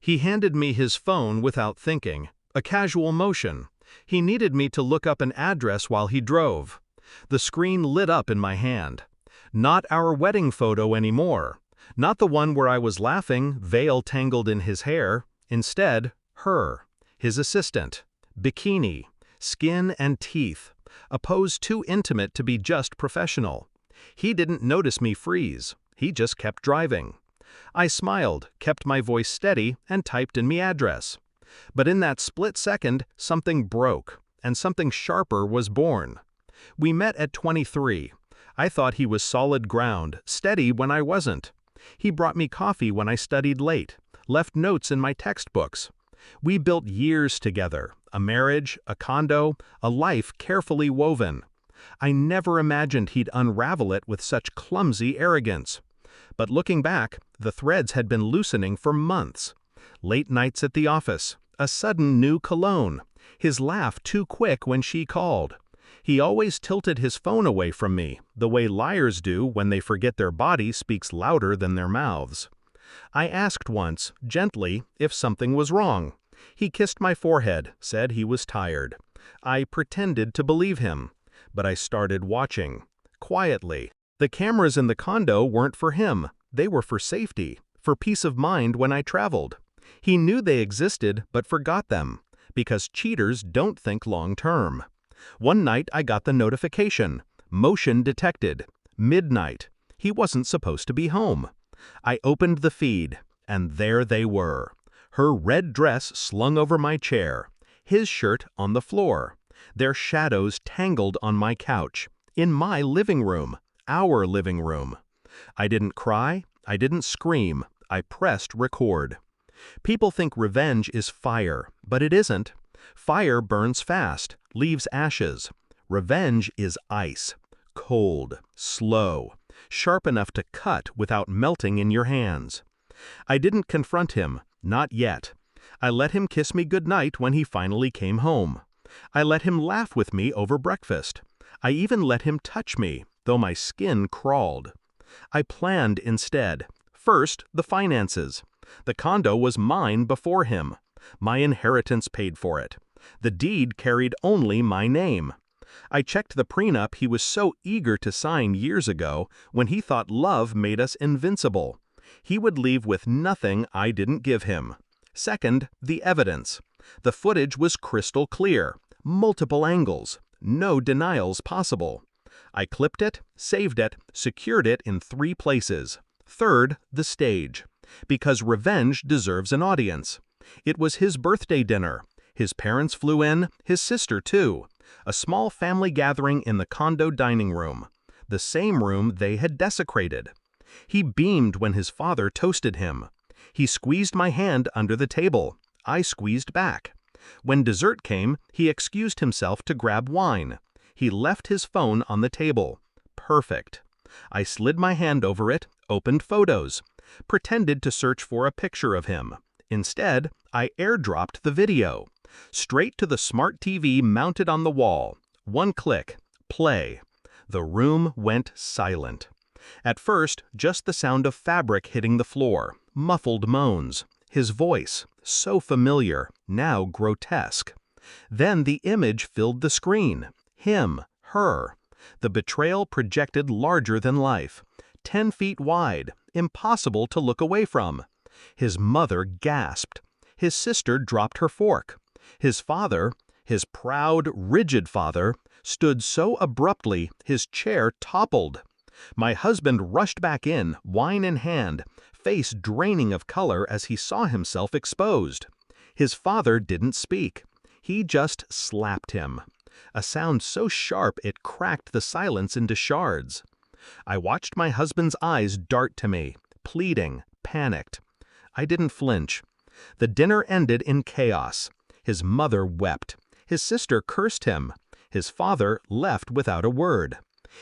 He handed me his phone without thinking, a casual motion. He needed me to look up an address while he drove. The screen lit up in my hand. Not our wedding photo anymore. Not the one where I was laughing, veil tangled in his hair. Instead, her, his assistant. Bikini, skin and teeth. A pose too intimate to be just professional. He didn't notice me freeze. He just kept driving. I smiled, kept my voice steady, and typed in me address. But in that split second, something broke, and something sharper was born. We met at 23. I thought he was solid ground, steady when I wasn't. He brought me coffee when I studied late, left notes in my textbooks. We built years together, a marriage, a condo, a life carefully woven. I never imagined he'd unravel it with such clumsy arrogance. But looking back, the threads had been loosening for months. Late nights at the office, a sudden new cologne, his laugh too quick when she called. He always tilted his phone away from me, the way liars do when they forget their body speaks louder than their mouths. I asked once, gently, if something was wrong. He kissed my forehead, said he was tired. I pretended to believe him, but I started watching. Quietly. The cameras in the condo weren't for him. They were for safety, for peace of mind when I traveled. He knew they existed but forgot them, because cheaters don't think long-term. One night I got the notification. Motion detected. Midnight. He wasn't supposed to be home. I opened the feed, and there they were. Her red dress slung over my chair, his shirt on the floor, their shadows tangled on my couch, in my living room, our living room. I didn't cry, I didn't scream, I pressed record. People think revenge is fire, but it isn't. Fire burns fast, leaves ashes. Revenge is ice, cold, slow, sharp enough to cut without melting in your hands. I didn't confront him, not yet. I let him kiss me goodnight when he finally came home. I let him laugh with me over breakfast. I even let him touch me, though my skin crawled. I planned instead. First, the finances. The condo was mine before him. My inheritance paid for it. The deed carried only my name. I checked the prenup he was so eager to sign years ago when he thought love made us invincible. He would leave with nothing I didn't give him. Second, the evidence. The footage was crystal clear, multiple angles, no denials possible. I clipped it, saved it, secured it in 3 places. Third, the stage. Because revenge deserves an audience. It was his birthday dinner. His parents flew in, his sister too. A small family gathering in the condo dining room. The same room they had desecrated. He beamed when his father toasted him. He squeezed my hand under the table. I squeezed back. When dessert came, he excused himself to grab wine. He left his phone on the table. Perfect. I slid my hand over it, opened photos, pretended to search for a picture of him. Instead, I airdropped the video. Straight to the smart TV mounted on the wall. 1 click. Play. The room went silent. At first, just the sound of fabric hitting the floor, muffled moans. His voice, so familiar, now grotesque. Then the image filled the screen. Him, her. The betrayal projected larger than life. 10 feet wide, impossible to look away from. His mother gasped. His sister dropped her fork. His father, his proud, rigid father, stood so abruptly his chair toppled. My husband rushed back in, wine in hand, face draining of color as he saw himself exposed. His father didn't speak. He just slapped him. A sound so sharp it cracked the silence into shards. I watched my husband's eyes dart to me, pleading, panicked. I didn't flinch. The dinner ended in chaos. His mother wept. His sister cursed him. His father left without a word.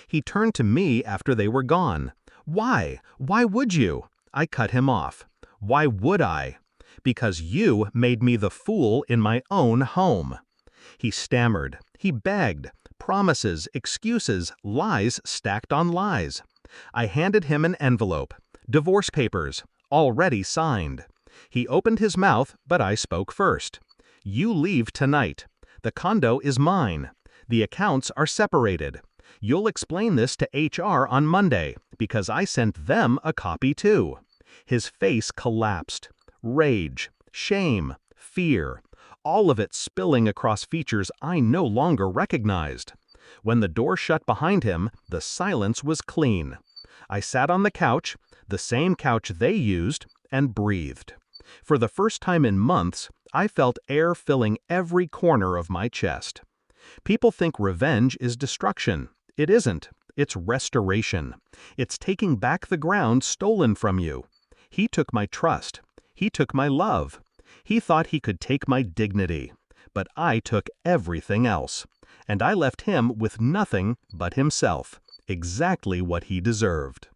He turned to me after they were gone. Why? Why would you? I cut him off. Why would I? Because you made me the fool in my own home. He stammered. He begged. Promises, excuses, lies stacked on lies. I handed him an envelope. Divorce papers, already signed. He opened his mouth, but I spoke first. You leave tonight. The condo is mine. The accounts are separated. You'll explain this to HR on Monday, because I sent them a copy too. His face collapsed. Rage, shame, fear, all of it spilling across features I no longer recognized. When the door shut behind him, the silence was clean. I sat on the couch, the same couch they used, and breathed. For the first time in months, I felt air filling every corner of my chest. People think revenge is destruction. It isn't. It's restoration. It's taking back the ground stolen from you. He took my trust. He took my love. He thought he could take my dignity. But I took everything else. And I left him with nothing but himself, exactly what he deserved.